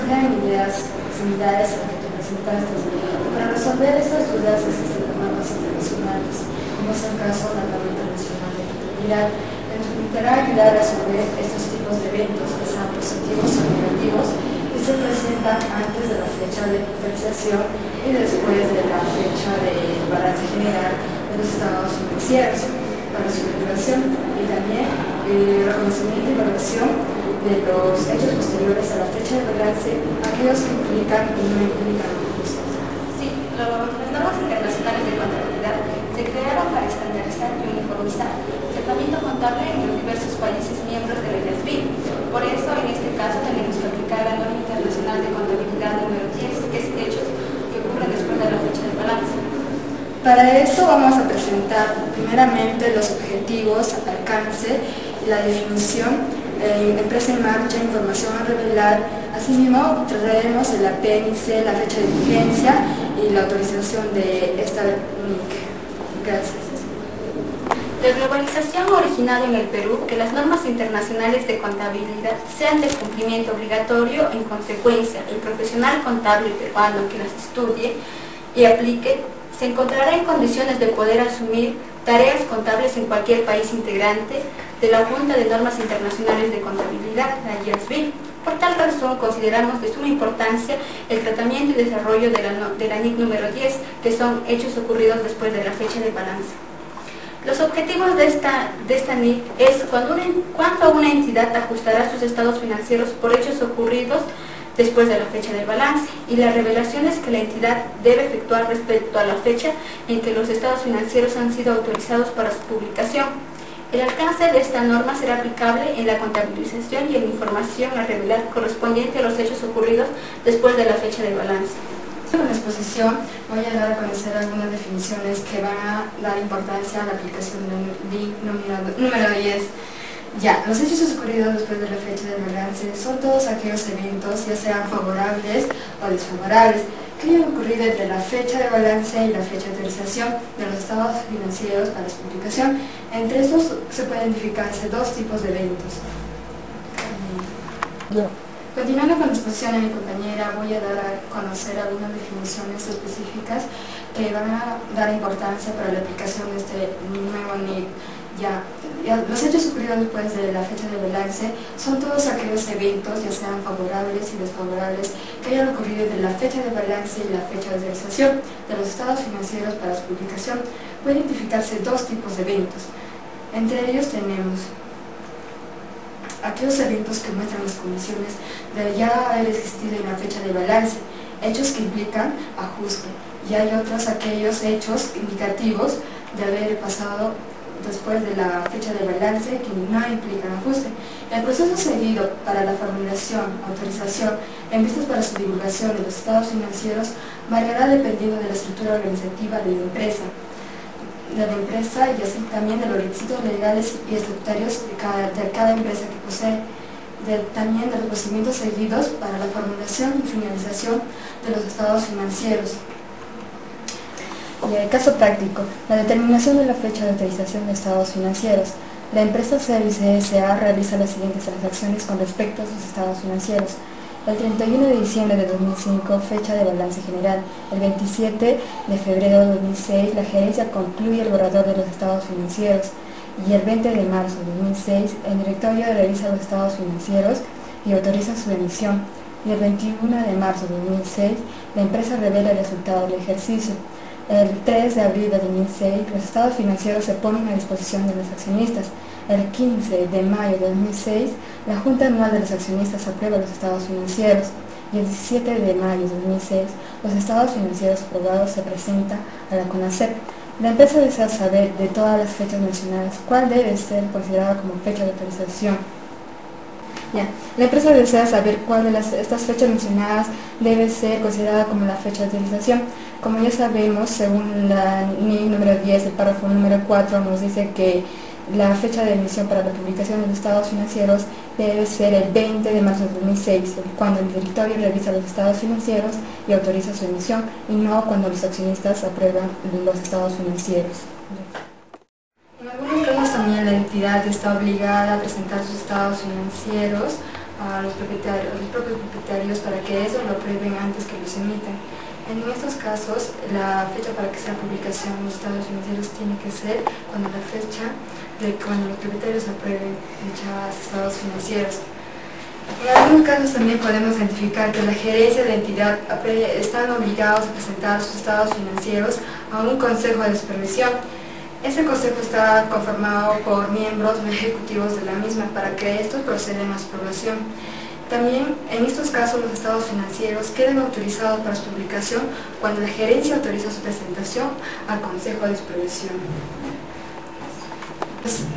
surgen ideas similares a las que tú presentaste. Para resolver estas dudas existen normas internacionales, como es el caso de la Norma Internacional de Contabilidad, que nos permitirá ayudar a resolver estos tipos de eventos, que sean positivos o negativos, que se presentan antes de la fecha de actualización y después de la fecha del balance general de los estados financieros para su regulación, y también el reconocimiento y evaluación de los hechos posteriores a la fecha de balance, aquellos que implican y no implican ajustes. Sí, las normas internacionales de contabilidad se crearon para estandarizar y uniformizar el tratamiento contable en los diversos países miembros de la IASB. Por eso, en este caso, tenemos que aplicar la norma internacional de contabilidad número 10, que es hechos que ocurren después de la fecha de balance. Para esto vamos a presentar primeramente los objetivos, alcance y la definición, empresa en marcha, información a revelar. Asimismo, traeremos el apéndice, la fecha de vigencia y la autorización de esta NIC. Gracias. De globalización ha originado en el Perú que las normas internacionales de contabilidad sean de cumplimiento obligatorio. En consecuencia, el profesional contable peruano que las estudie y aplique se encontrará en condiciones de poder asumir tareas contables en cualquier país integrante de la Junta de Normas Internacionales de Contabilidad, la IASB. Por tal razón, consideramos de suma importancia el tratamiento y desarrollo de la NIC número 10, que son hechos ocurridos después de la fecha de balance. Los objetivos de esta NIC es cuando una entidad ajustará sus estados financieros por hechos ocurridos después de la fecha del balance, y las revelaciones que la entidad debe efectuar respecto a la fecha en que los estados financieros han sido autorizados para su publicación. El alcance de esta norma será aplicable en la contabilización y en la información a revelar correspondiente a los hechos ocurridos después de la fecha del balance. En la exposición voy a dar a conocer algunas definiciones que van a dar importancia a la aplicación del NIC número 10. Ya, los hechos ocurridos después de la fecha del balance son todos aquellos eventos, ya sean favorables o desfavorables, que hayan ocurrido entre la fecha de balance y la fecha de autorización de los estados financieros para su publicación. Entre estos se pueden identificarse dos tipos de eventos. Continuando con la exposición de mi compañera, voy a dar a conocer algunas definiciones específicas que van a dar importancia para la aplicación de este nuevo NIC. Los hechos ocurridos después de la fecha de balance son todos aquellos eventos, ya sean favorables y desfavorables, que hayan ocurrido entre la fecha de balance y la fecha de autorización de los estados financieros para su publicación. Pueden identificarse dos tipos de eventos. Entre ellos tenemos aquellos eventos que muestran las condiciones de ya haber existido en la fecha de balance, hechos que implican ajuste, y hay otros aquellos hechos indicativos de haber pasado después de la fecha de balance que no implican ajuste. El proceso seguido para la formulación, autorización, en vistas para su divulgación de los estados financieros variará dependiendo de la estructura organizativa de la empresa y así también de los requisitos legales y estatutarios de cada empresa que posee, también de los procedimientos seguidos para la formulación y finalización de los estados financieros. Y el caso práctico, la determinación de la fecha de autorización de estados financieros. La empresa Service S.A. realiza las siguientes transacciones con respecto a sus estados financieros. El 31 de diciembre de 2005, fecha de balance general. El 27 de febrero de 2006, la gerencia concluye el borrador de los estados financieros. Y el 20 de marzo de 2006, el directorio revisa los estados financieros y autoriza su emisión. Y el 21 de marzo de 2006, la empresa revela el resultado del ejercicio. El 3 de abril de 2006, los estados financieros se ponen a disposición de los accionistas. El 15 de mayo de 2006, la Junta Anual de los Accionistas aprueba los estados financieros. Y el 17 de mayo de 2006, los estados financieros aprobados se presentan a la CONACEP. La empresa desea saber de todas las fechas mencionadas cuál debe ser considerada como fecha de autorización. La empresa desea saber cuál de estas fechas mencionadas debe ser considerada como la fecha de autorización. Como ya sabemos, según la NIC número 10, el párrafo número 4 nos dice que la fecha de emisión para la publicación de los estados financieros debe ser el 20 de marzo de 2006, cuando el directorio revisa los estados financieros y autoriza su emisión, y no cuando los accionistas aprueban los estados financieros. En algunos casos también la entidad está obligada a presentar sus estados financieros a los propios propietarios para que eso lo aprueben antes que los emitan. En estos casos, la fecha para que sea publicación en los estados financieros tiene que ser cuando la fecha de cuando los propietarios aprueben dichos estados financieros. En algunos casos también podemos identificar que la gerencia de entidad están obligados a presentar sus estados financieros a un consejo de supervisión. Este consejo está conformado por miembros ejecutivos de la misma para que estos procedan a su aprobación. También en estos casos los estados financieros quedan autorizados para su publicación cuando la gerencia autoriza su presentación al consejo de supervisión.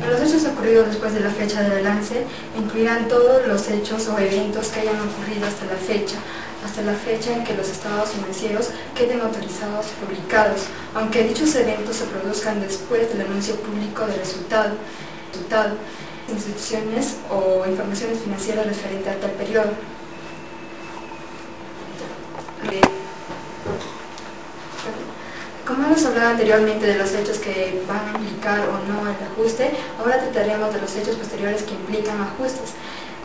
Los hechos ocurridos después de la fecha de balance incluirán todos los hechos o eventos que hayan ocurrido hasta la fecha en que los estados financieros queden autorizados y publicados, aunque dichos eventos se produzcan después del anuncio público del resultado, instituciones o informaciones financieras referentes a tal periodo. Como hemos hablado anteriormente de los hechos que van a implicar o no el ajuste, ahora trataremos de los hechos posteriores que implican ajustes.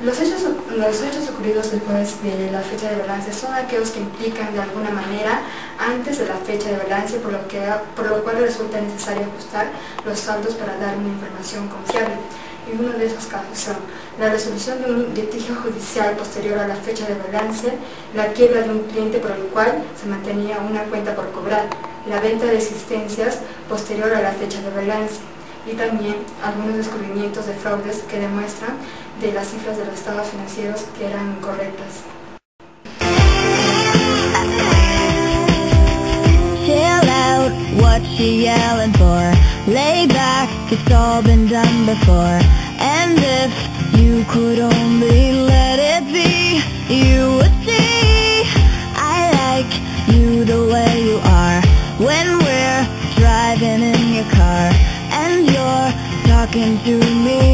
Los hechos ocurridos después de la fecha de balance son aquellos que implican de alguna manera antes de la fecha de balance, por lo cual resulta necesario ajustar los saldos para dar una información confiable. Y uno de esos casos son la resolución de un litigio judicial posterior a la fecha de balance, la quiebra de un cliente por el cual se mantenía una cuenta por cobrar, la venta de existencias posterior a la fecha de balance y también algunos descubrimientos de fraudes que demuestran de las cifras de los estados financieros que eran incorrectas. Chill out, what you yelling for? Lay back, it's all been done before. And if you could only let it be, you would see I like you the way you are. When we're driving in your car and you're talking to me